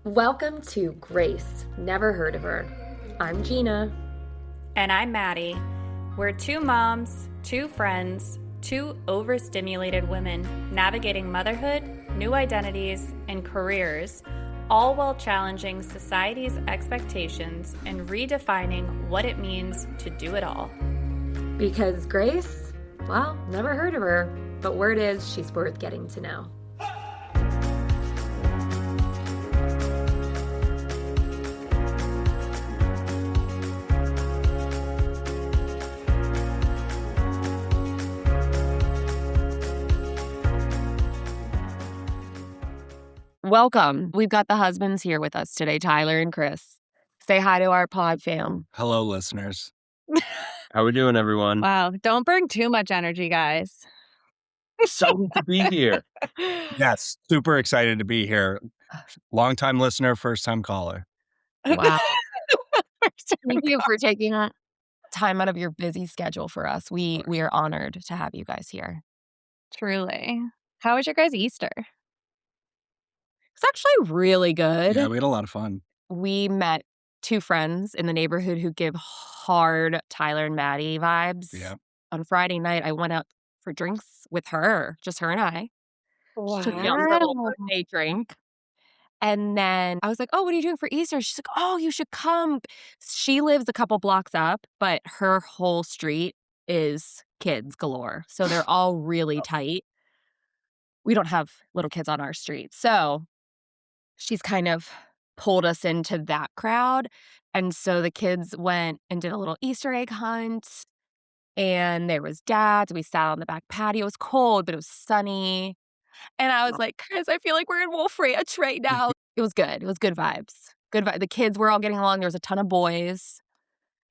Welcome to Grace. Never heard of her. I'm Gina. And I'm Maddie. We're two moms, two friends, two overstimulated women navigating motherhood, new identities, and careers, all while challenging society's expectations and redefining what it means to do it all. Because Grace, well, never heard of her, but word is she's worth getting to know. Welcome. We've got the husbands here with us today, Tyler and Chris. Say hi to our pod fam. Hello, listeners. How we doing, everyone? Wow. Don't bring too much energy, guys. Excited to be here. Yes, super excited to be here. Long-time listener, first-time caller. Wow. Thank you for taking time out of your busy schedule for us. We are honored to have you guys here. Truly. How was your guys' Easter? It's actually really good. Yeah, we had a lot of fun. We met two friends in the neighborhood who give hard Tyler and Maddie vibes. Yeah. On Friday night, I went out for drinks with her, just her and I. She took me out for a little birthday drink. And then I was like, oh, what are you doing for Easter? She's like, oh, you should come. She lives a couple blocks up, but her whole street is kids galore. So they're all really tight. We don't have little kids on our street. So she's kind of pulled us into that crowd. And so the kids went and did a little Easter egg hunt. And there was dads. We sat on the back patio. It was cold, but it was sunny. And I was like, Chris, I feel like we're in Wolf Ranch right now. It was good. It was good vibes. Good vibes. The kids were all getting along. There was a ton of boys.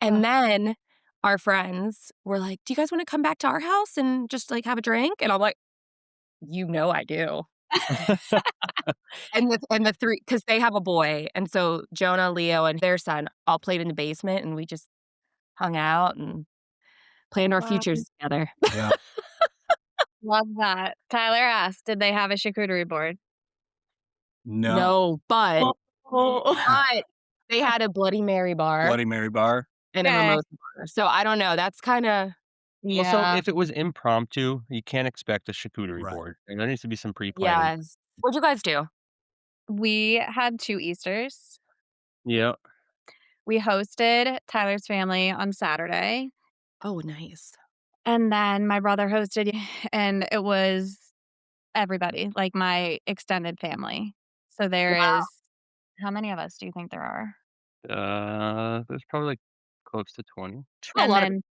And then our friends were like, do you guys want to come back to our house and just like have a drink? And I'm like, you know I do. and the three, because they have a boy. And so Jonah, Leo, and their son all played in the basement, and we just hung out and planned our futures together. Yeah. Love that. Tyler asked, did they have a charcuterie board? No. But they had a Bloody Mary bar. Bloody Mary bar. And a mimosa bar. So I don't know. That's kind of... Well, so if it was impromptu, you can't expect a charcuterie board. And there needs to be some pre-planning. Yes. What'd you guys do? We had 2 Easters. Yeah. We hosted Tyler's family on Saturday. Oh, nice. And then my brother hosted, and it was everybody, like my extended family. So there is, how many of us do you think there are? There's probably like close to 20. And then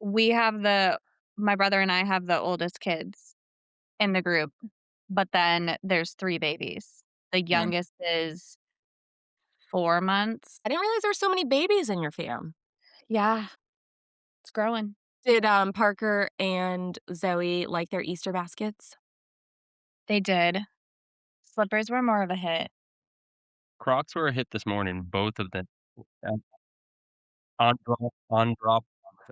we have my brother and I have the oldest kids in the group, but then there's 3 babies. The youngest is 4 months. I didn't realize there were so many babies in your fam. Yeah. It's growing. Did Parker and Zoe like their Easter baskets? They did. Slippers were more of a hit. Crocs were a hit this morning, both of them. On drop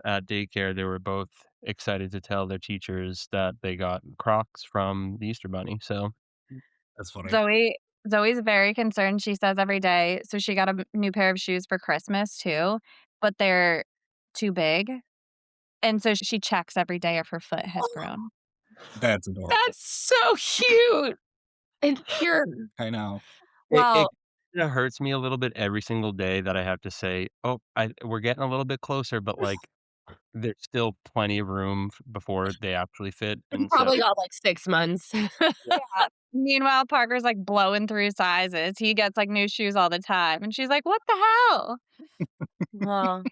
at daycare, they were both excited to tell their teachers that they got Crocs from the Easter Bunny. So that's funny. Zoe's very concerned. She says every day. So she got a new pair of shoes for Christmas too, but they're too big. And so she checks every day if her foot has grown. That's adorable. That's so cute and pure. I know. Well, it hurts me a little bit every single day that I have to say, we're getting a little bit closer, but like there's still plenty of room before they actually fit. And probably got like 6 months. Yeah. Meanwhile, Parker's like blowing through sizes. He gets like new shoes all the time. And she's like, what the hell? Well,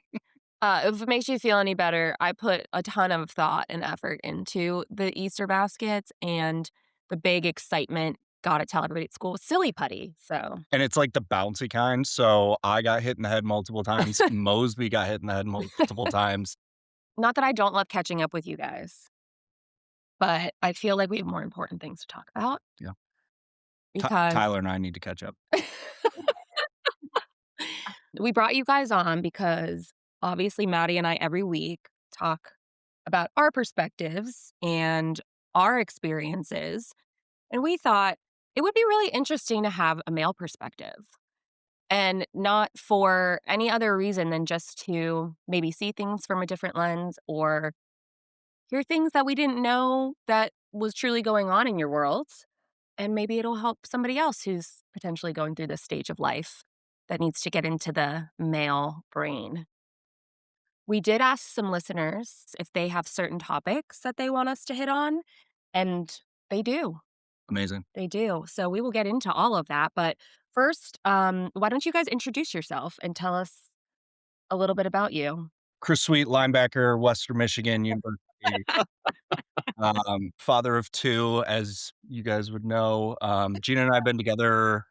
if it makes you feel any better, I put a ton of thought and effort into the Easter baskets, and the big excitement, gotta tell everybody at school, was silly putty. So, and it's like the bouncy kind. So I got hit in the head multiple times. Mosby got hit in the head multiple times. Not that I don't love catching up with you guys, but I feel like we have more important things to talk about. Yeah. Because Tyler and I need to catch up. We brought you guys on because obviously Maddie and I every week talk about our perspectives and our experiences. And we thought it would be really interesting to have a male perspective. And not for any other reason than just to maybe see things from a different lens or hear things that we didn't know that was truly going on in your world. And maybe it'll help somebody else who's potentially going through this stage of life that needs to get into the male brain. We did ask some listeners if they have certain topics that they want us to hit on, and they do. Amazing. They do. So we will get into all of that. But first, why don't you guys introduce yourself and tell us a little bit about you? Chris Sweet, linebacker, Western Michigan University. Father of two, as you guys would know. Gina and I have been together a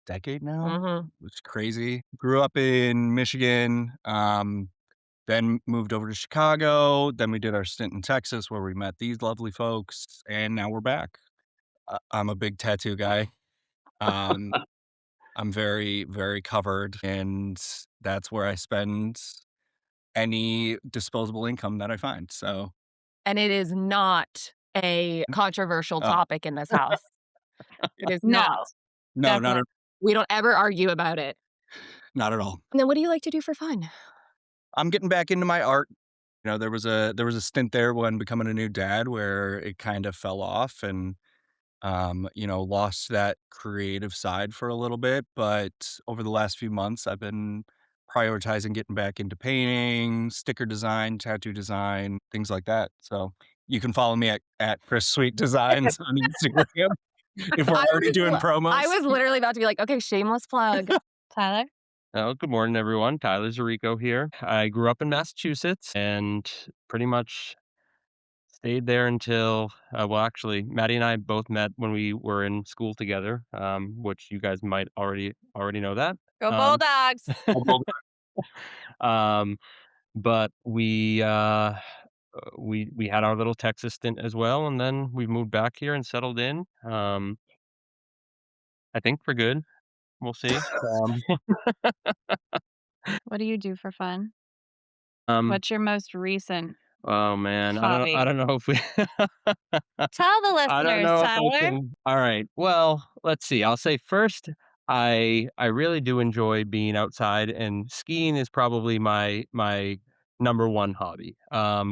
decade now. Mm-hmm. It's crazy. Grew up in Michigan, then moved over to Chicago. Then we did our stint in Texas where we met these lovely folks, and now we're back. I'm a big tattoo guy. I'm very, very covered, and that's where I spend any disposable income that I find. So, And it is not a controversial Oh. topic in this house. It is No. not. no, not Definitely. We don't ever argue about it. not at all. And then what do you like to do for fun? I'm getting back into my art. You know, there was a stint there when becoming a new dad where it kind of fell off and lost that creative side for a little bit. But over the last few months, I've been prioritizing getting back into painting, sticker design, tattoo design, things like that. So you can follow me at Chris Sweet Designs on Instagram if we're already doing promos. I was literally about to be like, okay, shameless plug. Tyler? Oh, good morning, everyone. Tyler Zarico here. I grew up in Massachusetts and pretty much stayed there until, actually, Maddie and I both met when we were in school together, which you guys might already know that. Go Um, Bulldogs! um, but we had our little Texas stint as well, and then we moved back here and settled in. I think for good. We'll see. What do you do for fun? Um, What's your most recent? oh man, hobby? I don't know if we. Tell the I don't listeners, know if I Tyler. can. All right. Well, let's see. I'll say first, I really do enjoy being outside, and skiing is probably my number one hobby.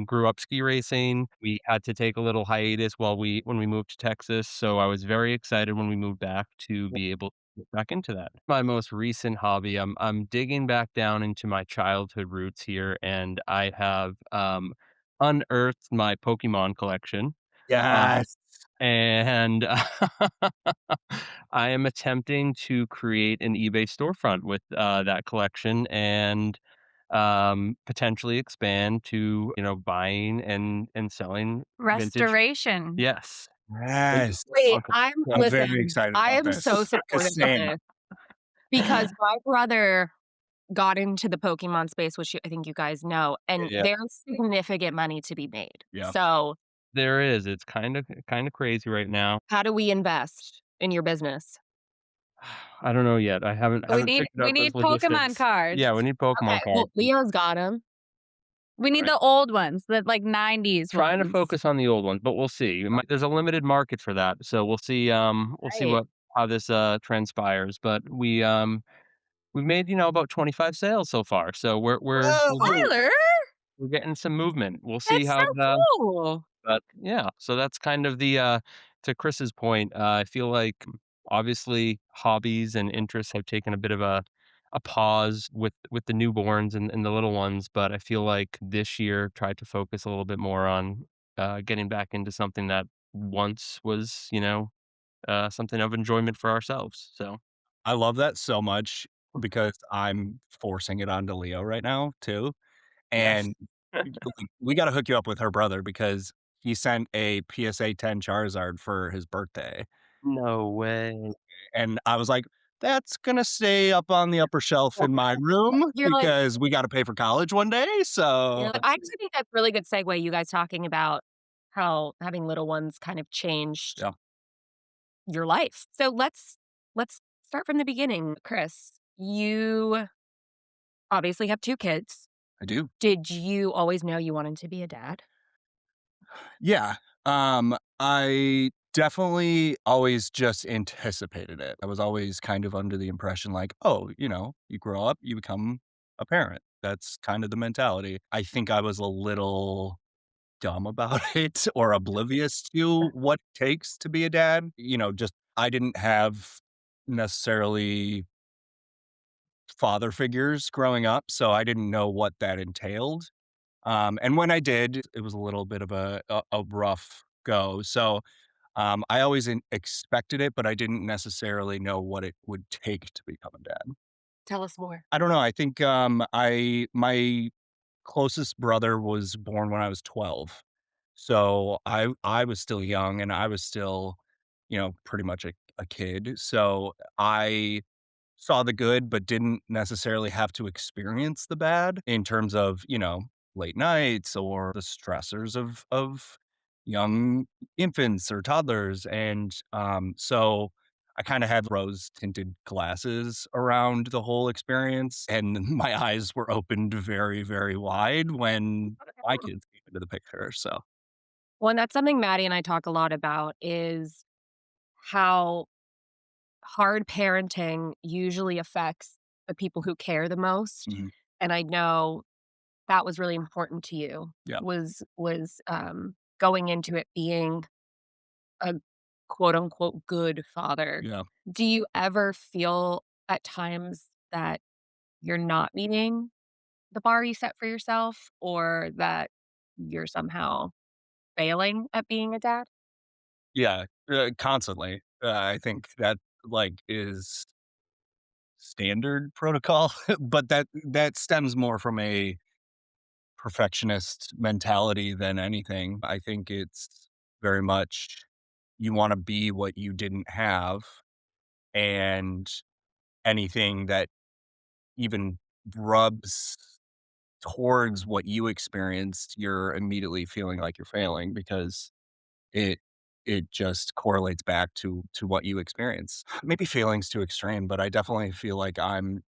Grew up ski racing. We had to take a little hiatus when we moved to Texas, so I was very excited when we moved back to be able to get back into that. My most recent hobby, I'm digging back down into my childhood roots here, and I have unearthed my Pokemon collection. Yes. And I am attempting to create an eBay storefront with that collection and potentially expand to buying and selling vintage. Restoration. Yes. Yes. Wait, Okay. I'm very listen, excited I about am this. so supportive of Same. this because my brother got into the Pokemon space, which I think you guys know, and Yeah. there's significant money to be made. Yeah. So There is. It's kind of crazy right now. how do we invest in your business? I don't know yet. I haven't. We haven't need figured out those Pokemon logistics. cards. Yeah, we need Pokemon Okay, well, cards. Leo's got them. We need Right. the old ones, the like 90s Trying to ones. focus on the old ones, but we'll see. There's a limited market for that, so we'll see. We'll see Right. how this transpires. But we've made about 25 sales so far, so Whoa! Tyler, we're getting some movement. We'll see that's how so cool. but yeah. So that's kind of the to Chris's point. I feel like obviously hobbies and interests have taken a bit of a pause with the newborns and the little ones, but I feel like this year tried to focus a little bit more on getting back into something that once was something of enjoyment for ourselves. So I love that so much because I'm forcing it onto Leo right now too. yes. And we got to hook you up with her brother because he sent a PSA 10 Charizard for his birthday. No way. And I was like, that's going to stay up on the upper shelf in my room You're like- because we got to pay for college one day. So I actually think that's a really good segue. You guys talking about how having little ones kind of changed Yeah. your life. So let's start from the beginning. Chris, you obviously have 2 kids. I do. Did you always know you wanted to be a dad? Yeah. I definitely always just anticipated it. I was always kind of under the impression like, "Oh, you grow up, you become a parent." That's kind of the mentality. I think I was a little dumb about it or oblivious to what it takes to be a dad. Just I didn't have necessarily father figures growing up, so I didn't know what that entailed. And when I did, it was a little bit of a rough go. So I always expected it, but I didn't necessarily know what it would take to become a dad. Tell us more. I don't know. I think I my closest brother was born when I was 12. So I was still young and I was still, pretty much a kid. So I saw the good, but didn't necessarily have to experience the bad in terms of, late nights or the stressors of young infants or toddlers. And so I kind of had rose tinted glasses around the whole experience. And my eyes were opened very, very wide when my kids came into the picture. So Well, and that's something Maddie and I talk a lot about is how hard parenting usually affects the people who care the most. mhm, And I know that was really important to you, yeah, going into it being a quote unquote good father. yeah. Do you ever feel at times that you're not meeting the bar you set for yourself or that you're somehow failing at being a dad? Yeah, constantly. I think that, like, is standard protocol, but that stems more from a perfectionist mentality than anything. I think it's very much you wanna be what you didn't have, and anything that even rubs towards what you experienced, you're immediately feeling like you're failing because It it just correlates back to what you experience. Maybe feeling's too extreme, but I definitely feel like I'm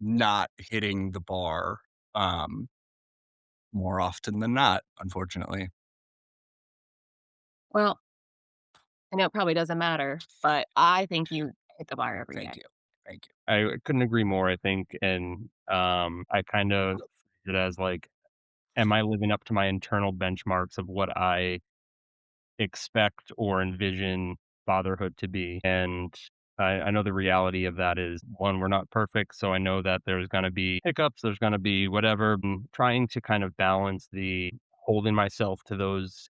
not hitting the bar, um, more often than not, unfortunately. Well, I know it probably doesn't matter, but I think you hit the bar every Thank day. you. Thank you. I couldn't agree more, I think, and, I kind of it as, like, am I living up to my internal benchmarks of what I expect or envision fatherhood to be? And I know the reality of that is, 1, we're not perfect, so I know that there's gonna be hiccups, there's gonna be whatever. Trying to kind of balance the holding myself to those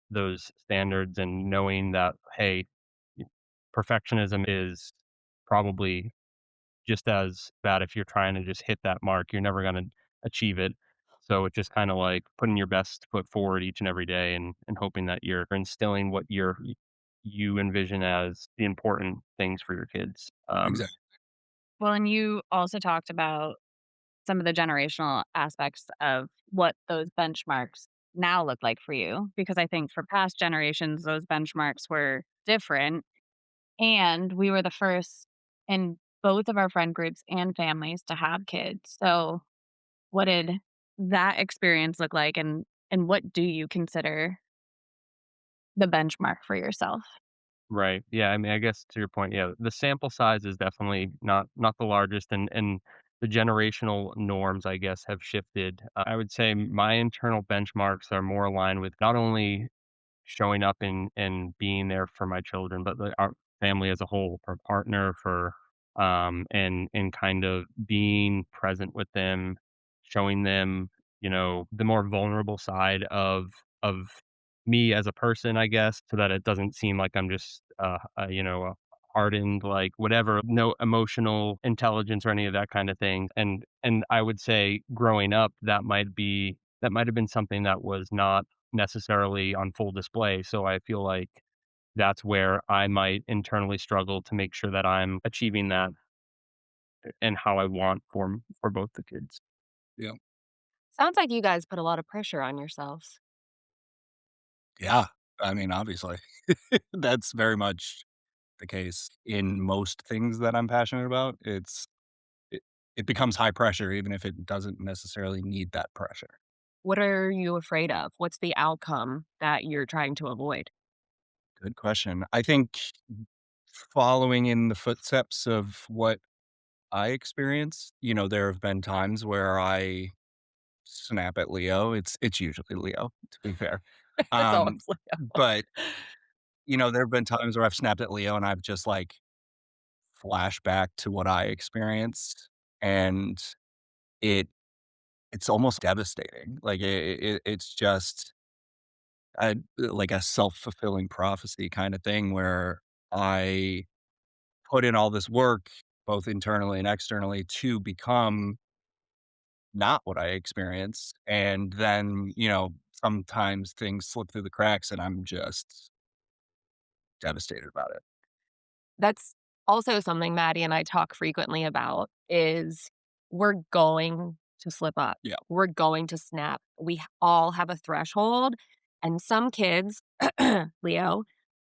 standards and knowing that, hey, perfectionism is probably just as bad if you're trying to just hit that mark, you're never gonna achieve it. So it's just kinda like putting your best foot forward each and every day and hoping that you're instilling what you envision as the important things for your kids. Exactly. Well, and you also talked about some of the generational aspects of what those benchmarks now look like for you, because I think for past generations, those benchmarks were different. And we were the first in both of our friend groups and families to have kids. So, what did that experience look like? And what do you consider the benchmark for yourself? Right. Yeah, I mean, I guess to your point, yeah, the sample size is definitely not the largest, and the generational norms, I guess, have shifted. I would say my internal benchmarks are more aligned with not only showing up and being there for my children, but our family as a whole, for partner, for and kind of being present with them, showing them, the more vulnerable side of me as a person, I guess, so that it doesn't seem like I'm just a hardened, like, whatever, no emotional intelligence or any of that kind of thing. And I would say growing up, that might have been something that was not necessarily on full display. So I feel like that's where I might internally struggle to make sure that I'm achieving that and how I want for both the kids. Yeah. Sounds like you guys put a lot of pressure on yourselves. Yeah. I mean, obviously, that's very much the case in most things that I'm passionate about. It it becomes high pressure even if it doesn't necessarily need that pressure. What are you afraid of? What's the outcome that you're trying to avoid? Good question. I think following in the footsteps of what I experienced, there have been times where I snap at Leo. It's usually Leo, to be fair. It's always Um, Leo. but, there have been times where I've snapped at Leo and I've just, like, flashed back to what I experienced, and it it's almost devastating. Like, it's just like a self-fulfilling prophecy kinda thing where I put in all this work, both internally and externally, to become not what I experienced, and then, sometimes things slip through the cracks and I'm just devastated about it. That's also something Maddie and I talk frequently about is we're going to slip up. Yeah, We're going to snap. All have a threshold, and some kids, Leo,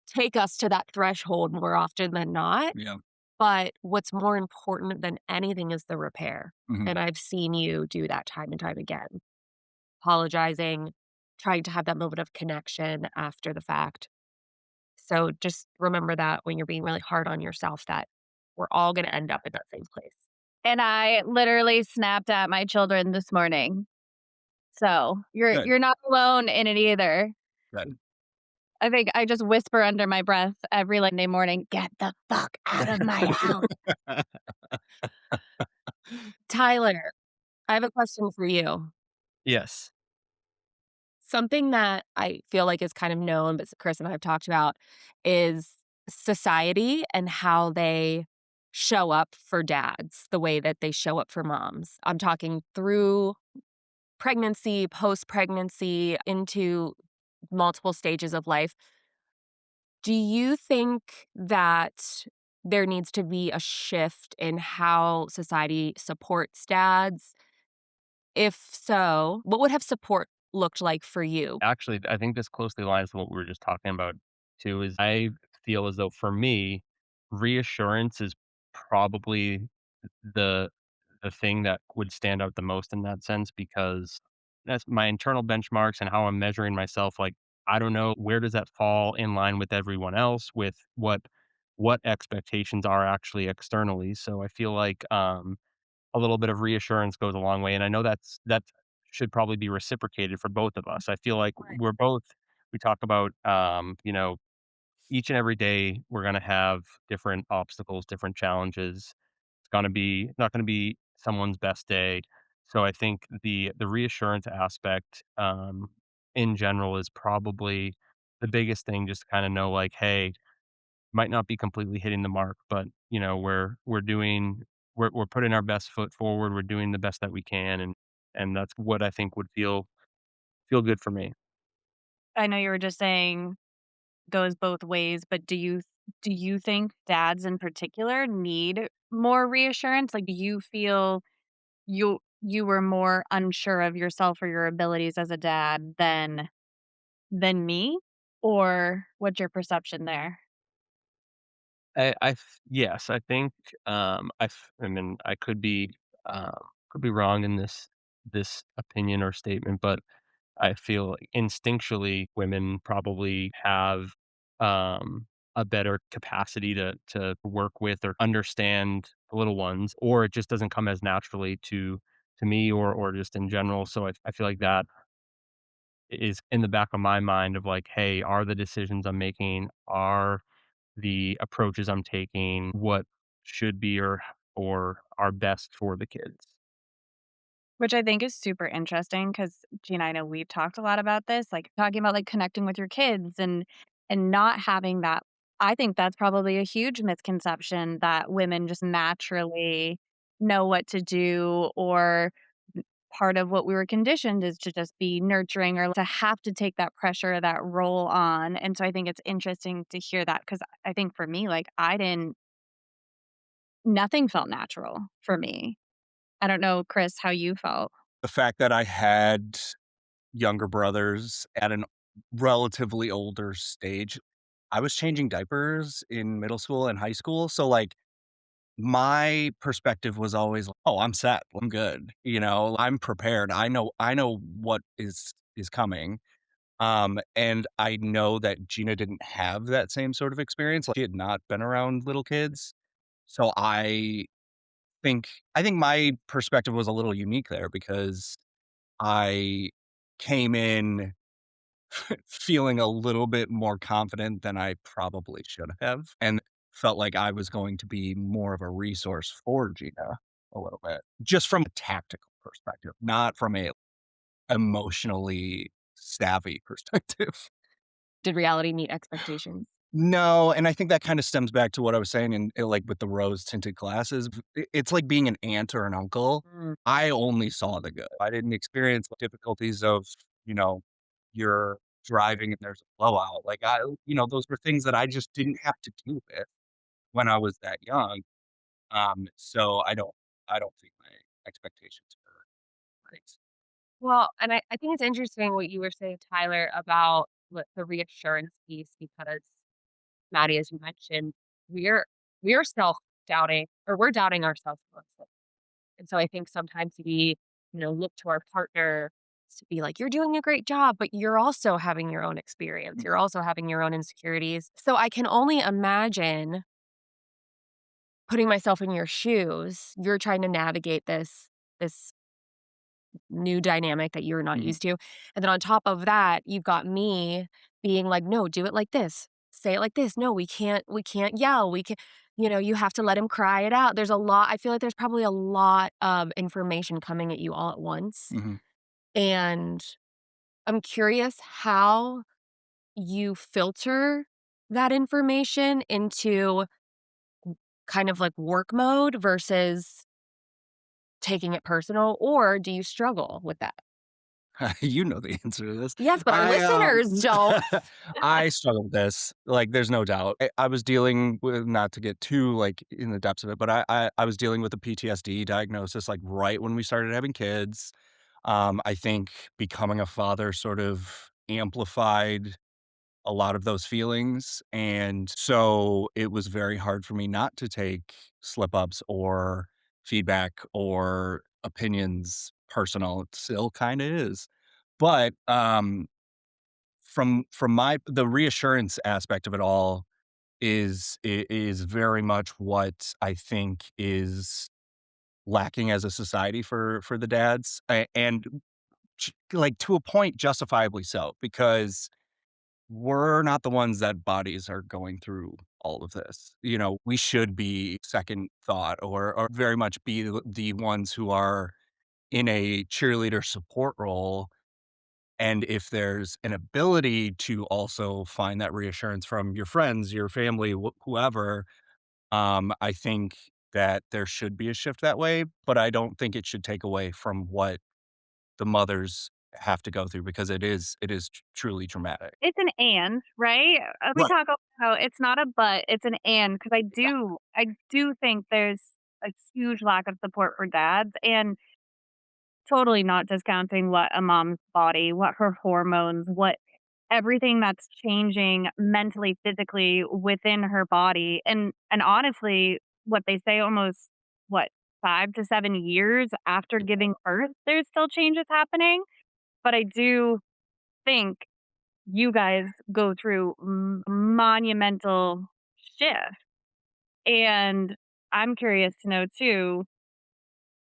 take us to that threshold more often than not. yeah, But what's more important than anything is the repair. mhm. And I've seen you do that time and time again, apologizing, trying to have that moment of connection after the fact. So just remember that when you're being really hard on yourself, that we're all going to end up in that same place. And I literally snapped at my children this morning. So you're Good, you're not alone in it either. good. I think I just whisper under my breath every like Monday morning, "Get the fuck out of my house." Tyler, I have a question for you. Yes. Something that I feel like is kind of known, but Chris and I have talked about is society and how they show up for dads the way that they show up for moms. I'm talking through pregnancy, post pregnancy, into multiple stages of life. Do you think that there needs to be a shift in how society supports dads? If so, what would have support looked like for you? Actually, I think this closely aligns to what we were just talking about too, is I feel as though for me, reassurance is probably the the thing that would stand out the most in that sense because that's my internal benchmarks and how I'm measuring myself. Like, I don't know where does that fall in line with everyone else, with what expectations are actually externally. So I feel like a little bit of reassurance goes a long way, and I know that should probably be reciprocated for both of us. I feel like we talk about, each and every day we're gonna have different obstacles, different challenges. It's gonna be not gonna be someone's best day. So I think the reassurance aspect, in general is probably the biggest thing, just to kinda know, like, "Hey, might not be completely hitting the mark, but, we're putting our best foot forward, we're doing the best that we can, and that's what I think would feel good for me. I know you were just saying goes both ways, but do you think dads in particular need more reassurance? Like, do you feel you were more unsure of yourself or your abilities as a dad than me? Or what's your perception there? Yes, I think, I mean, I could be wrong in this opinion or statement, but I feel like instinctually women probably have, um, a better capacity to work with or understand the little ones, or it just doesn't come as naturally to me or just in general. So I feel like that is in the back of my mind of like, hey, are the decisions I'm making, are the approaches I'm taking what should be or are best for the kids? Which I think is super interesting because Gina, I know we've talked a lot about this, like talking about like connecting with your kids and not having that. I think that's probably a huge misconception that women just naturally know what to do or part of what we were conditioned is to just be nurturing or to have to take that pressure, that role on. And so I think it's interesting to hear that because I think for me, like I didn't, nothing felt natural for me. I don't know, Chris, how you felt. The fact that I had younger brothers at an relatively older stage, I was changing diapers in middle school and high school, so, like, my perspective was always, like, "Oh, I'm set, I'm good," I'm prepared, I know what is coming, And I know that Gina didn't have that same sort of experience. Like, she had not been around little kids. So think I think my perspective was a little unique there because I came in feeling a little bit more confident than I probably should have, and felt like I was going to be more of a resource for Gina a little bit, just from a tactical perspective, not from a emotionally savvy perspective. Did reality meet expectations? No, and I think that kinda stems back to what I was saying like, with the rose-tinted glasses. It's like being an aunt or an uncle. Mm. I only saw the good. I didn't experience the difficulties of, you know, you're driving and there's a blowout. Like, those were things that I just didn't have to deal with when I was that young. So I don't think my expectations were right. Well, and I think it's interesting what you were saying, Tyler, about the reassurance piece because Maddie, as you mentioned, we're we're self-doubting or we're doubting ourselves mostly. And so I think sometimes we, look to our partner to be like, you're doing a great job, but you're also having your own experience. You're also having your own insecurities. So I can only imagine putting myself in your shoes. You're trying to navigate this new dynamic that you're not Mhm. used to. And then on top of that, you've got me being like, "No, do it like this. Say it like this. No, we can't yell. We can you have to let him cry it out." There's a lot I feel like there's probably a lot of information coming at you all at once. Mhm. And I'm curious how you filter that information into kind of like work mode versus taking it personal, or do you struggle with that? You know the answer to this. Yes, but our I, listeners don't. I struggle with this, like, there's no doubt. I was dealing with not to get too, like, in the depths of it, but I was dealing with a PTSD diagnosis, like, right when we started having kids. I think becoming a father sort of amplified a lot of those feelings, and so it was very hard for me not to take slip-ups or feedback or opinions personal. It still kinda is. But, from my the reassurance aspect of it all is very much what I think is lacking as a society for the dads, and like, to a point, justifiably so, because we're not the ones that bodies are going through all of this. We should be second thought or very much be the ones who are in a cheerleader support role. And if there's an ability to also find that reassurance from your friends, your family, whoever, I think that there should be a shift that way, but I don't think it should take away from what the mothers have to go through because it is truly traumatic. It's an and, right? We Right. talk about how it's not a but, it's an and because I do think there's a huge lack of support for dads and totally not discounting what a mom's body, what her hormones, what everything that's changing mentally, physically within her body. And honestly, what they say almost what 5 to 7 years after giving birth, there's still changes happening. But I do think you guys go through monumental shift. And I'm curious to know too,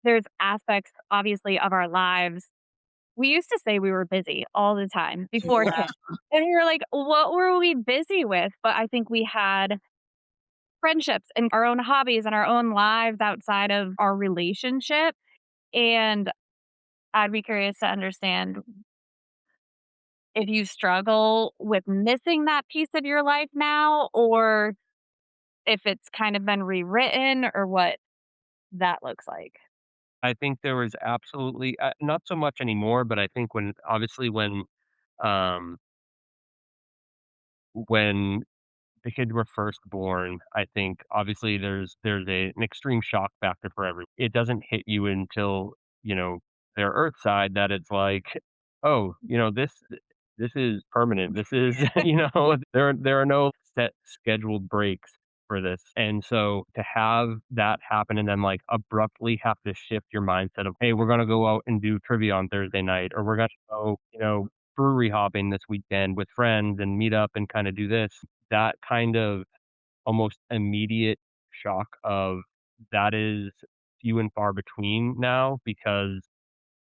there's aspects obviously of our lives. We used to say we were busy all the time before Yeah. kids. And we were like, what were we busy with? But I think we had friendships and our own hobbies and our own lives outside of our relationship. And I'd be curious to understand if you struggle with missing that piece of your life now or if it's kind of been rewritten or what that looks like. I think there was absolutely not so much anymore, but I think um, when the kids were first born, I think obviously an extreme shock factor for everyone. It doesn't hit you until, their earth side that it's like, "Oh, this is permanent. This is," there are no set scheduled breaks for this. And so to have that happen and then, like, abruptly have to shift your mindset of, "Hey, we're gonna go out and do trivia on Thursday night," or "We're gonna go, brewery hopping this weekend with friends and meet up and kind of do this. That kind of almost immediate shock of that is few and far between now because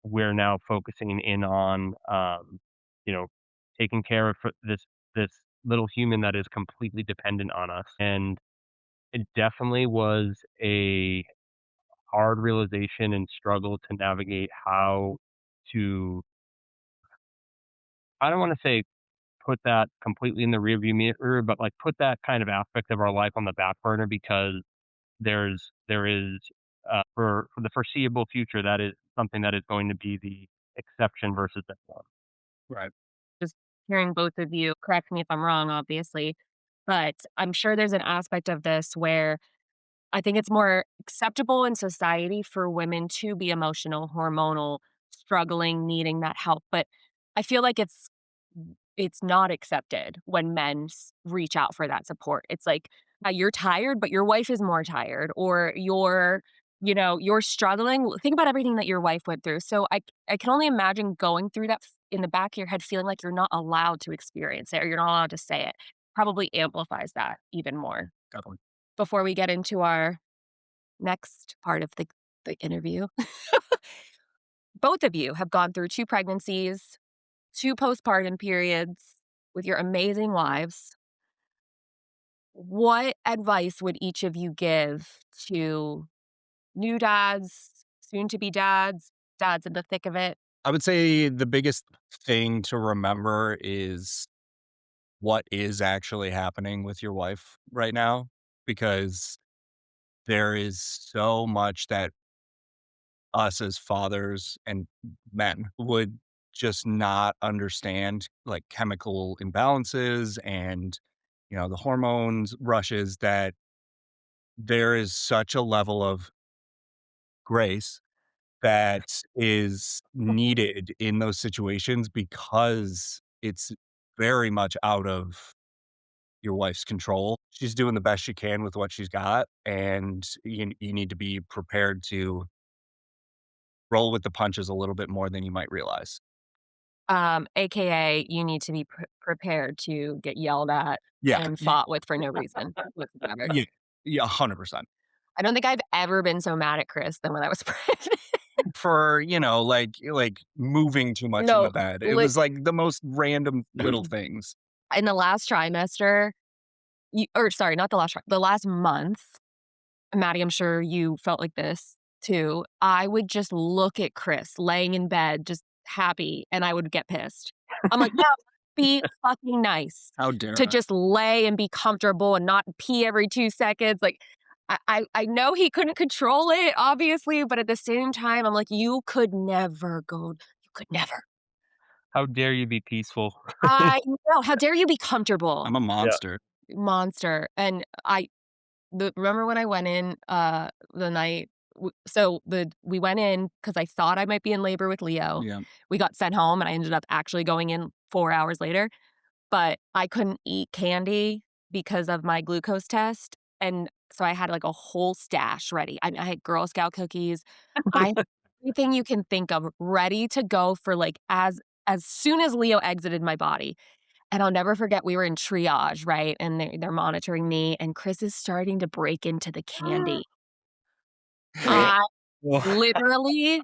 we're now focusing in on, you know, taking care of this little human that is completely dependent on us. And it definitely was a hard realization and struggle to navigate how to, I don't want to say put that completely in the rearview mirror, but like put that kind of aspect of our life on the back burner because there is for the foreseeable future that is something that is going to be the exception versus the norm. Right. Just hearing both of you, correct me if I'm wrong, obviously, but I'm sure there's an aspect of this where I think it's more acceptable in society for women to be emotional, hormonal, struggling, needing that help. But I feel like it's not accepted when men reach out for that support. It's like you're tired, but your wife is more tired, or you're struggling. Think about everything that your wife went through. So I can only imagine going through that in the back of your head, feeling like you're not allowed to experience it or you're not allowed to say it. Probably amplifies that even more. Definitely. Before we get into our next part of the interview, both of you have gone through 2 pregnancies, 2 postpartum periods with your amazing wives. What advice would each of you give to new dads, soon to be dads, dads in the thick of it? I would say the biggest thing to remember is what is actually happening with your wife right now, because there is so much that us as fathers and men would just not understand, like chemical imbalances and, the hormones rushes, that there is such a level of grace that is needed in those situations because it's very much out of your wife's control. She's doing the best she can with what she's got, and you need to be prepared to roll with the punches a little bit more than you might realize. AKA, you need to be prepared to get yelled at Yeah. and fought with for no reason whatsoever. Yeah. Yeah, 100%. I don't think I've ever been so mad at Chris than when I was pregnant. For, like moving too much in the No, bed. It was like the most random little things. in the last trimester, or sorry, not the last the last month, Maddie, I'm sure you felt like this too. I would just look at Chris laying in bed, just happy, and I would get pissed. I'm like, no, be fucking nice How dare to I? just lay and be comfortable and not pee every 2 seconds. Like, I know he couldn't control it, obviously, but at the same time, I'm like, you could never. How dare you be peaceful? I know. How dare you be comfortable? I'm a Yeah. Monster. And remember when I went in the night so we went in because I thought I might be in labor with Leo. Yeah. We got sent home and I ended up actually going in 4 hours later, but I couldn't eat candy because of my glucose test, and so I had like a whole stash ready. I had Girl Scout cookies. I had everything you can think of ready to go for like as soon as Leo exited my body. And I'll never forget, we were in triage, right? And they're monitoring me, and Chris is starting to break into the candy. I literally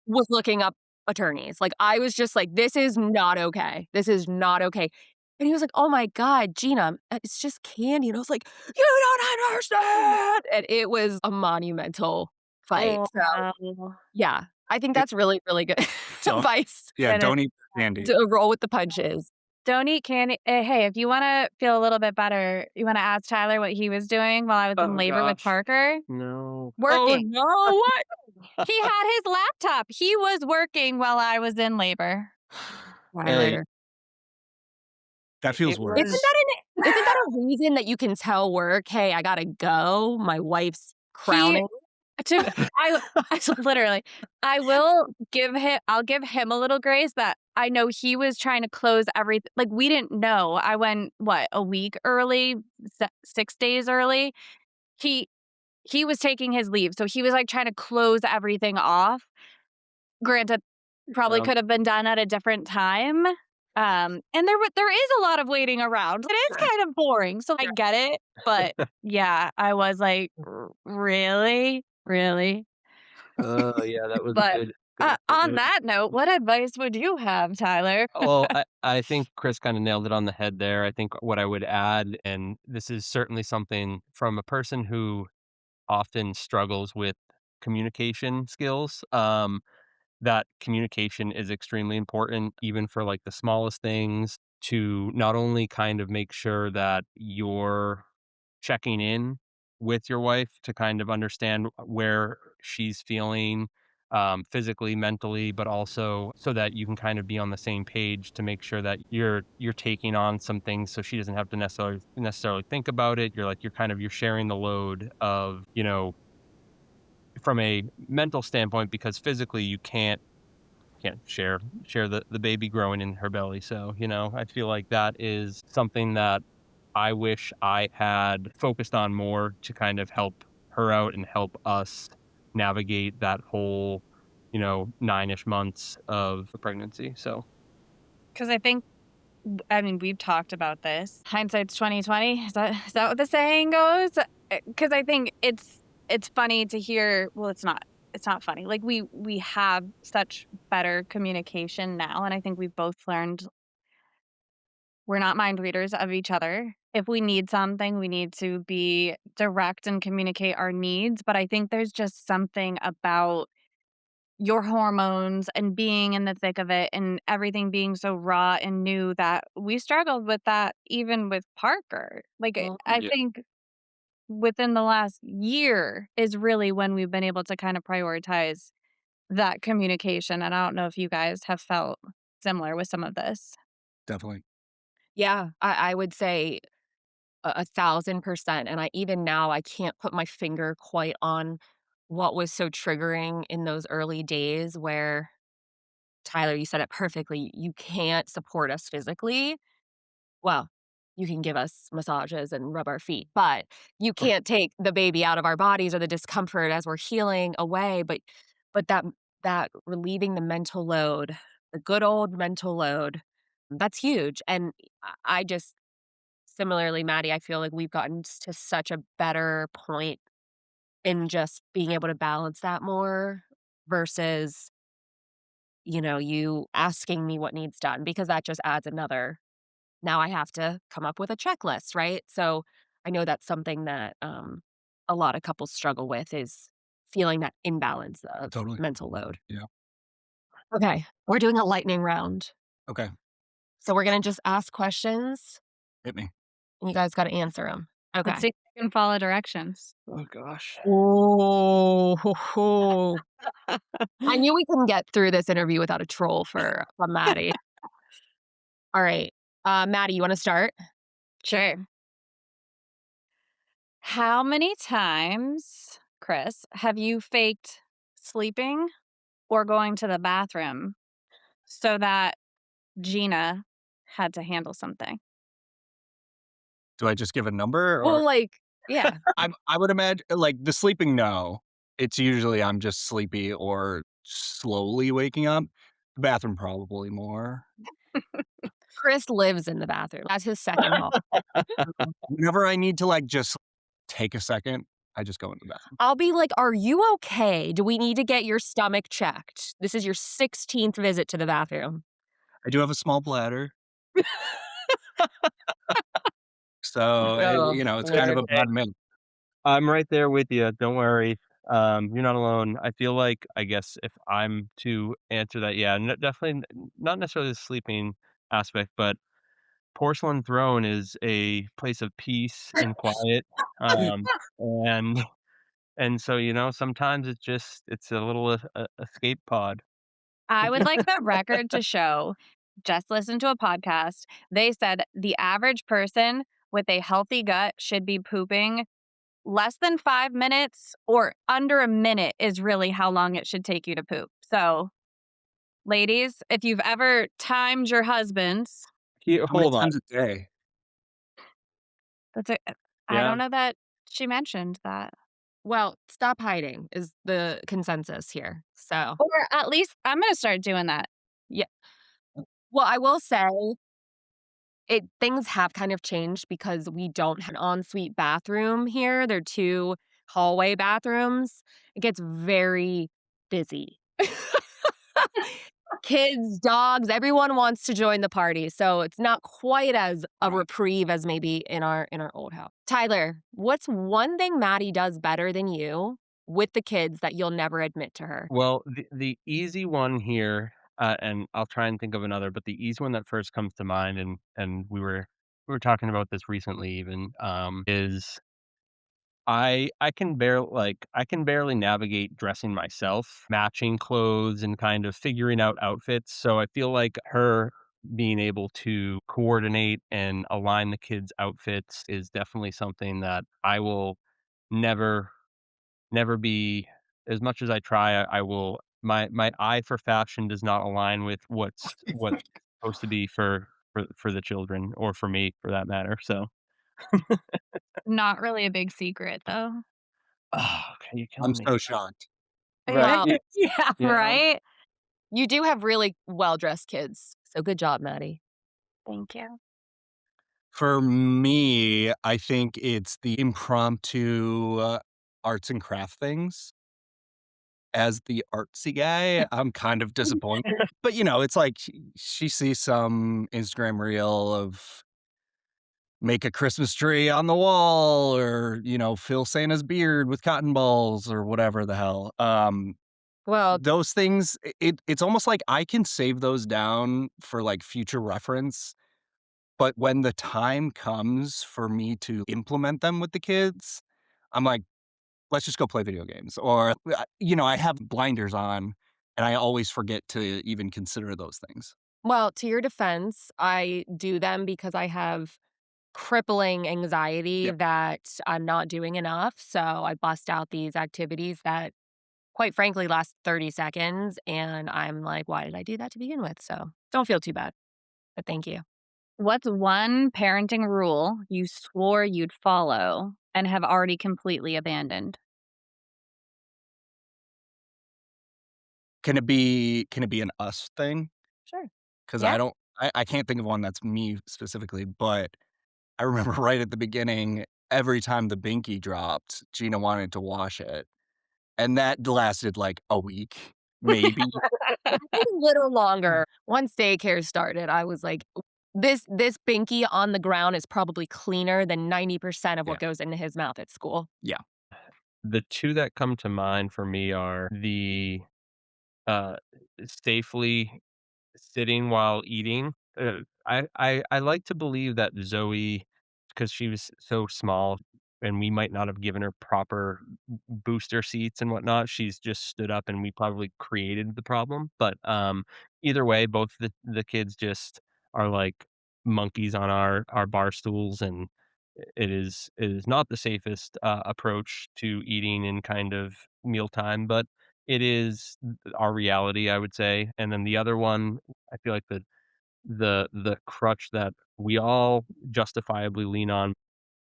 was looking up attorneys. Like, I was just like, this is not okay. This is not okay. And he was like, oh my God, Gina, it's just candy. And I was like, you don't understand. And it was a monumental fight. Oh, So, wow. yeah, I think that's really, really good Don't- advice Yeah, And don't eat candy. to roll with the punches. Don't eat candy. Hey, if you want to feel a little bit better, you want to ask Tyler what he was doing while I was in Oh, labor with gosh. Parker? No. Working. Oh, no, what? He had his laptop. He was working while I was in labor. Tyler. That feels It worse. Isn't that a reason that you can tell work, hey, I gotta go? My wife's crowning. Literally, I'll give him a little grace that I know he was trying to close everything. Like, we didn't know. I went, a week early, 6 days early. He was taking his leave. So he was like trying to close everything off. Granted, Probably Um, could have been done at a different time. And there is a lot of waiting around. It is kind of boring, so I get it. But yeah, I was like, Really? Really?" oh, yeah, that was a But good on episode. that note, what advice would you have, Tyler? Well, I think Chris kinda nailed it on the head there. I think what I would add, and this is certainly something from a person who often struggles with communication skills, that communication is extremely important, even for like the smallest things, to not only kind of make sure that you're checking in with your wife to kind of understand where she's feeling physically, mentally, but also so that you can kind of be on the same page to make sure that you're taking on some things so she doesn't have to necessarily think about it. You're sharing the load of, from a mental standpoint, because physically you can't share the baby growing in her belly. So, I feel like that is something that I wish I had focused on more to kind of help her out and help us navigate that whole, 9-ish months of pregnancy. So, Because I mean, we've talked about this. Hindsight's 2020. Is that what the saying goes? Because I think it's funny to hear. Well, it's not. It's not funny. Like we have such better communication now, and I think we've both learned we're not mind readers of each other. If we need something, we need to be direct and communicate our needs. But I think there's just something about your hormones and being in the thick of it and everything being so raw and new that we struggled with that even with Parker. Like, Mhm. I yeah, think within the last year is really when we've been able to kind of prioritize that communication. And I don't know if you guys have felt similar with some of this. Definitely. Yeah, I would say 1,000%. And even now, I can't put my finger quite on what was so triggering in those early days where, Tyler, you said it perfectly. You can't support us physically. Well, you can give us massages and rub our feet, but you can't take the baby out of our bodies or the discomfort as we're healing away. But that relieving the mental load, the good old mental load, that's huge. And I just similarly, Maddie, I feel like we've gotten to such a better point in just being able to balance that more versus, you asking me what needs done because that just adds another. Now I have to come up with a checklist, right? So I know that's something that a lot of couples struggle with is feeling that imbalance of Totally. mental load. Yeah. Okay, we're doing a lightning round. Okay. So we're going to just ask questions Hit me. and you guys got to answer them. Let's Okay. see if we can follow directions. oh gosh. Oh, I knew we couldn't get through this interview without a troll from Maddie. All right. Maddie, you want to start? Sure. How many times, Chris, have you faked sleeping or going to the bathroom so that Gina had to handle something? Do I just give a number Well, or yeah. I would imagine like the sleeping, no. It's usually I'm just sleepy or slowly waking up. The bathroom probably more. Chris lives in the bathroom. That's his second home. Whenever I need to like just take a second, I just go in the bathroom. I'll be like, "Are you okay? Do we need to get your stomach checked? This is your 16th visit to the bathroom." I do have a small bladder. So, Oh, it's kind of a Lord. bad mix. I'm right there with you. Don't worry. You're not alone. I feel like, I guess, if I'm to answer that, yeah, definitely not necessarily the sleeping aspect, but Porcelain Throne is a place of peace and quiet. And so, sometimes it's a little escape pod. I would like the record to show, just listen to a podcast. They said the average person with a healthy gut should be pooping less than 5 minutes or under a minute is really how long it should take you to poop. So, ladies, if you've ever timed your husbands, How many Hold on. times a day? that's it. I Yeah. don't know that she mentioned that. Well, stop hiding is the consensus here. So, Or at least I'm gonna start doing that. yeah. Well, I will say things have kind of changed because we don't have an ensuite bathroom here. They're 2 hallway bathrooms. It gets very busy. Kids, dogs, everyone wants to join the party, so it's not quite as a reprieve as maybe in our old house. Tyler, what's one thing Maddie does better than you with the kids that you'll never admit to her? Well, the easy one here, and I'll try and think of another, but the easy one that first comes to mind, and we were talking about this recently even, is I can barely navigate dressing myself, matching clothes and kind of figuring out outfits. So I feel like her being able to coordinate and align the kids' outfits is definitely something that I will never never be as much as I try, I will my eye for fashion does not align with what's supposed to be for the children or for me for that matter. So, Not really a big secret though. oh, okay, you're I'm killing me. so shocked. Right? Well, Yeah, Yeah, you know? right? you do have really well-dressed kids, so good job, Maddie. Thank you. For me, I think it's the impromptu, arts and craft things. As the artsy guy, I'm kind of disappointed, but, it's like she sees some Instagram reel of make a Christmas tree on the wall or, fill Santa's beard with cotton balls or whatever the hell. Well, Those things, it's almost like I can save those down for, like, future reference, but when the time comes for me to implement them with the kids, I'm like, "Let's just go play video games," or, I have blinders on, and I always forget to even consider those things. well, to your defense, I do them because I have crippling anxiety Yeah. that I'm not doing enough, so I bust out these activities that, quite frankly, last 30 seconds, and I'm like, "Why did I do that to begin with?" So, don't feel too bad, but thank you. What's one parenting rule you swore you'd follow and have already completely abandoned? Can it be an us thing? Sure. 'Cause Yeah? I can't think of one that's me specifically, but I remember right at the beginning, every time the binky dropped, Gina wanted to wash it, and that lasted, like, a week, maybe. A little longer. Once daycare started, I was like, This binky on the ground is probably cleaner than 90% of Yeah, what goes into his mouth at school." yeah. The 2 that come to mind for me are uh, safely sitting while eating. I like to believe that Zoe, because she was so small and we might not have given her proper booster seats and whatnot, she's just stood up and we probably created the problem. But, either way, both the kids just are like monkeys on our bar stools, and it is not the safest, approach to eating in kind of mealtime, but it is our reality, I would say. And then the other one, I feel like the crutch that we all justifiably lean on,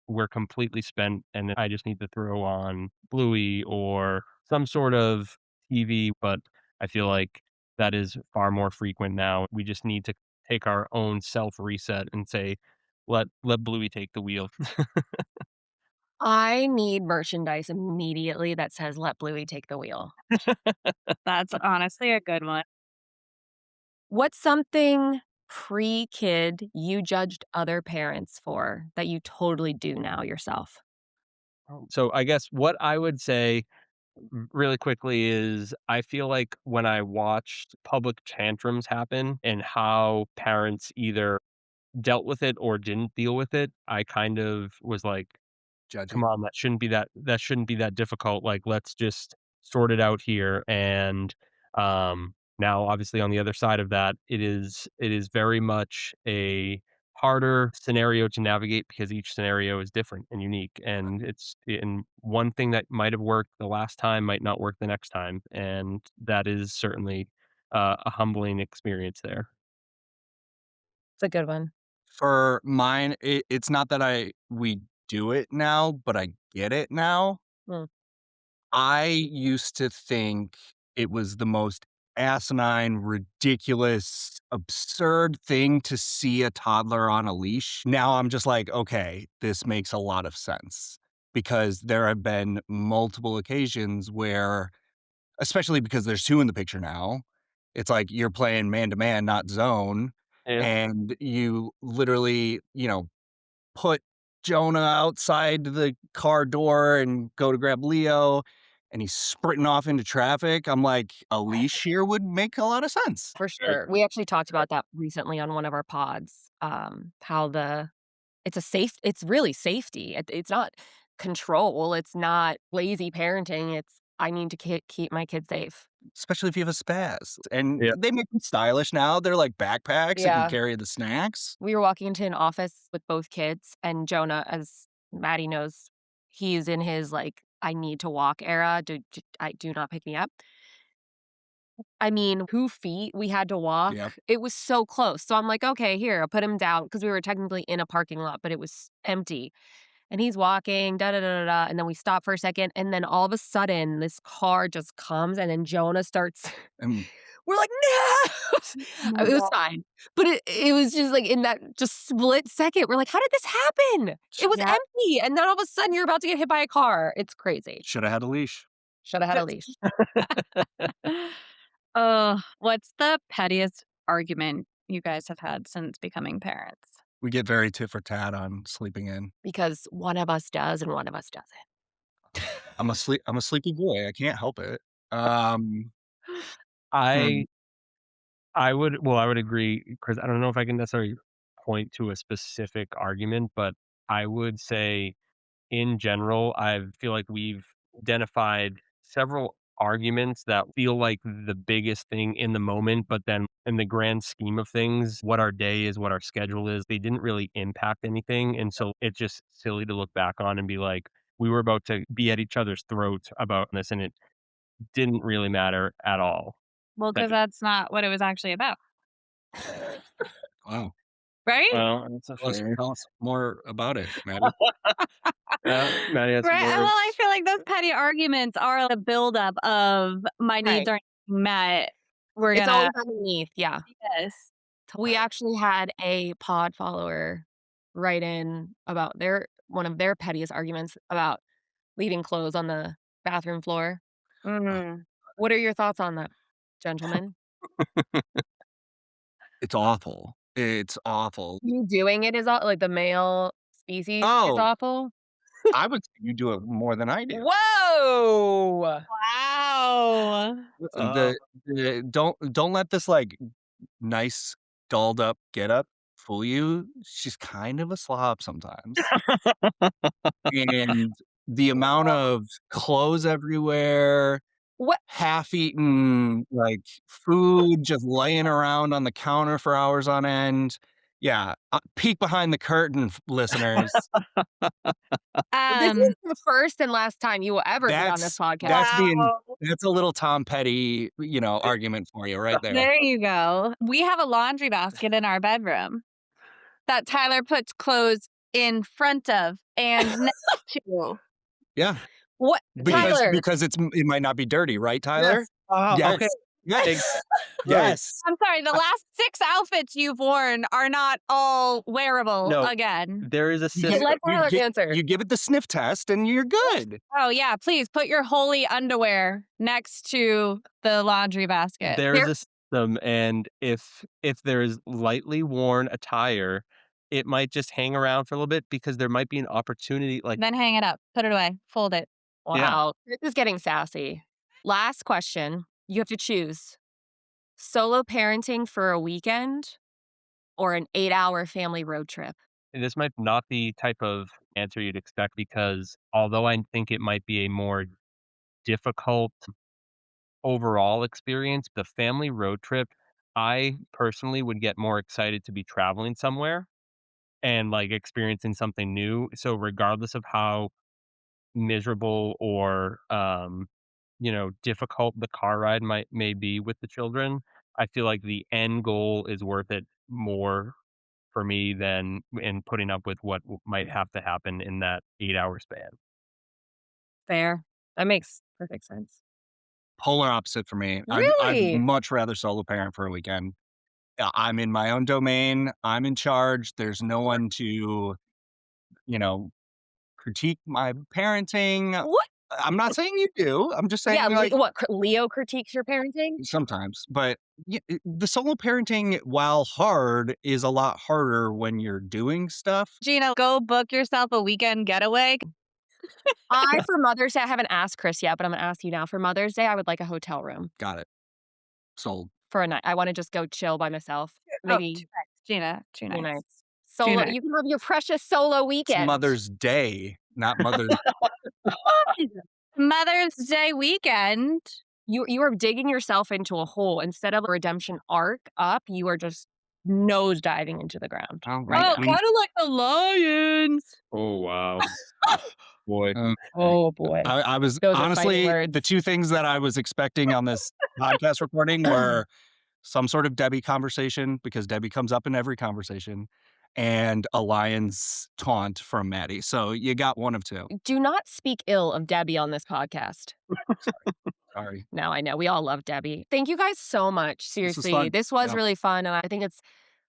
we're completely spent, and I just need to throw on Bluey or some sort of TV, but I feel like that is far more frequent now. We just need to take our own self reset and say, let Bluey take the wheel. I need merchandise immediately that says, "Let Bluey take the wheel." That's honestly a good one. What's something pre-kid you judged other parents for that you totally do now yourself? So I guess what I would say really quickly is I feel like when I watched public tantrums happen and how parents either dealt with it or didn't deal with it, I kind of was like, come Judgy. on, that shouldn't be that difficult. Like, let's just sort it out here. And now, obviously, on the other side of that, it is very much a harder scenario to navigate because each scenario is different and unique. And one thing that might have worked the last time might not work the next time, and that is certainly a humbling experience there. It's a good one. For mine, it's not that we do it now, but I get it now. Mm. I used to think it was the most asinine, ridiculous, absurd thing to see a toddler on a leash. Now I'm just like, okay, this makes a lot of sense because there have been multiple occasions where, especially because there's two in the picture now, it's like you're playing man to man, not zone. Yeah. And you literally, put Jonah outside the car door and go to grab Leo, and he's sprinting off into traffic. I'm like, a leash here would make a lot of sense. For sure. We actually talked about that recently on one of our pods, how it's really safety. It's not control. It's not lazy parenting. It's I need to keep my kids safe. Especially if you have a spaz. And Yeah. they make them stylish now. They're like backpacks that Yeah. can carry the snacks. We were walking into an office with both kids, and Jonah, as Maddie knows, he's in his like I need to walk era. Do not pick me up. I mean, 2 feet we had to walk. Yep. It was so close. So I'm like, okay, here, I'll put him down because we were technically in a parking lot, but it was empty. And he's walking, da da da da da. And then we stop for a second. And then all of a sudden, this car just comes, and then Jonah starts. And We're like, no. It was fine. But it was just like in that just split second, we're like, how did this happen? It was Yeah. empty. And then all of a sudden, you're about to get hit by a car. It's crazy. should have had a leash. Should have had a leash. What's the pettiest argument you guys have had since becoming parents? We get very tit for tat on sleeping in. Because one of us does and one of us doesn't. I'm a sleepy boy. I can't help it. I would agree because I don't know if I can necessarily point to a specific argument, but I would say in general, I feel like we've identified several arguments that feel like the biggest thing in the moment, but then in the grand scheme of things, what our day is, what our schedule is, they didn't really impact anything. And so it's just silly to look back on and be like, we were about to be at each other's throats about this, and it didn't really matter at all. Well, That- because that's not what it was actually about, Wow. right? Well, that's a Tell us more about it, Maddie. Maddie has some Right. Well, words. I feel like those petty arguments are the buildup of my needs Right. aren't met. We're It's gonna always underneath. Yeah. yes. We actually had a pod follower write in about one of their pettiest arguments about leaving clothes on the bathroom floor. Mhm. What are your thoughts on that, gentlemen? It's awful. It's awful. You doing it is like the male species is Oh. awful. I would say you do it more than I do. Whoa! Wow. Listen, don't let this like nice dolled up get up fool you. She's kind of a slob sometimes. And the amount of clothes everywhere, What? half-eaten like food just laying around on the counter for hours on end. Yeah, peek behind the curtain, listeners. This is the first and last time you will ever be on this podcast. That's a little Tom Petty, argument for you right there. There you go. We have a laundry basket in our bedroom that Tyler puts clothes in front of and next to. Yeah, What, Tyler? because it might not be dirty, right, Tyler? Yes. Okay. Yes. Yes. I'm sorry, the last 6 outfits you've worn are not all wearable No. again. There is a system. Let Tyler answer. You give it the sniff test and you're good. Oh yeah, please put your holy underwear next to the laundry basket. There is a system, and if there is lightly worn attire, it might just hang around for a little bit because there might be an opportunity. Like Then hang it up, put it away, fold it. Wow, this is getting sassy. Last question. You have to choose solo parenting for a weekend or an 8-hour family road trip. this might not be type of answer you'd expect because although I think it might be a more difficult overall experience, the family road trip, I personally would get more excited to be traveling somewhere and like experiencing something new. So regardless of how miserable or difficult the car ride may be with the children, I feel like the end goal is worth it more for me than in putting up with what might have to happen in that 8-hour span. Fair. That makes perfect sense. Polar opposite for me. I'd Really? much rather solo parent for a weekend. I'm in my own domain. I'm in charge. There's no one to, you know, critique my parenting. What? I'm not saying you do. I'm just saying, Yeah, like, Leo critiques your parenting? sometimes. But the solo parenting, while hard, is a lot harder when you're doing stuff. Gina, go book yourself a weekend getaway. For Mother's Day, I haven't asked Chris yet, but I'm going to ask you now. For Mother's Day, I would like a hotel room Got it. Sold. for a night. I want to just go chill by myself. Maybe 2 nights. Gina, 2 2 nights. nights. Solo. nights. You can have your precious solo It's weekend. Mother's Day, not Mother's. Mother's Day weekend. You are digging yourself into a hole. Instead of a redemption arc up, you are just nose diving into the ground. Oh, Right now. Kind of like the Lions. Oh, wow. Boy. Oh boy. I was Those are honestly, fighting words. the two things that I was expecting on this podcast recording were some sort of Debbie conversation, because Debbie comes up in every conversation, and a Lions taunt from Maddie. So you got one of two. Do not speak ill of Debbie on this podcast. Sorry. No, I know. We all love Debbie. Thank you guys so much. Seriously, fun. this was Yeah. really fun. And I think it's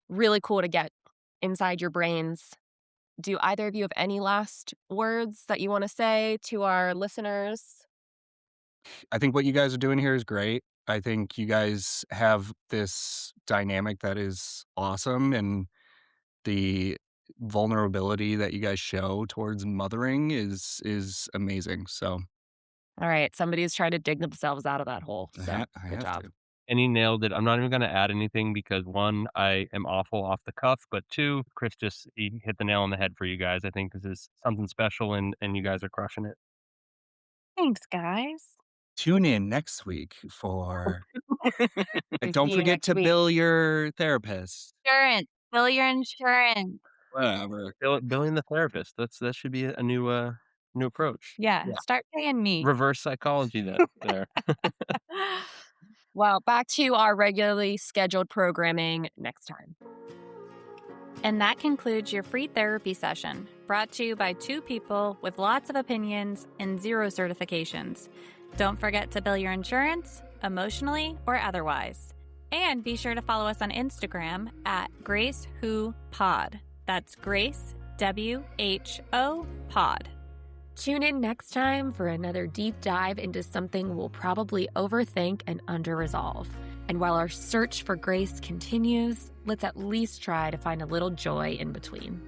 really cool to get inside your brains. Do either of you have any last words that you want to say to our listeners? I think what you guys are doing here is great. I think you guys have this dynamic that is awesome, and the vulnerability that you guys show towards mothering is amazing. So All right. Somebody's trying to dig themselves out of that hole. So I good have job. to. And he nailed it. I'm not even going to add anything because 1, I am awful off the cuff, but 2, Chris he hit the nail on the head for you guys. I think this is something special, and you guys are crushing it. Thanks, guys. Tune in next week for. We Don't see you forget next to week. bill your therapist. Insurance. Bill your insurance. Whatever. Billing the therapist. That should be a new approach. Yeah, start paying me. Reverse psychology there. Well, back to our regularly scheduled programming next time. And that concludes your free therapy session, brought to you by 2 people with lots of opinions and 0 certifications. Don't forget to bill your insurance, emotionally or otherwise. And be sure to follow us on Instagram at GraceWhoPod. That's Grace, WHO Pod. Tune in next time for another deep dive into something we'll probably overthink and under-resolve. And while our search for grace continues, let's at least try to find a little joy in between.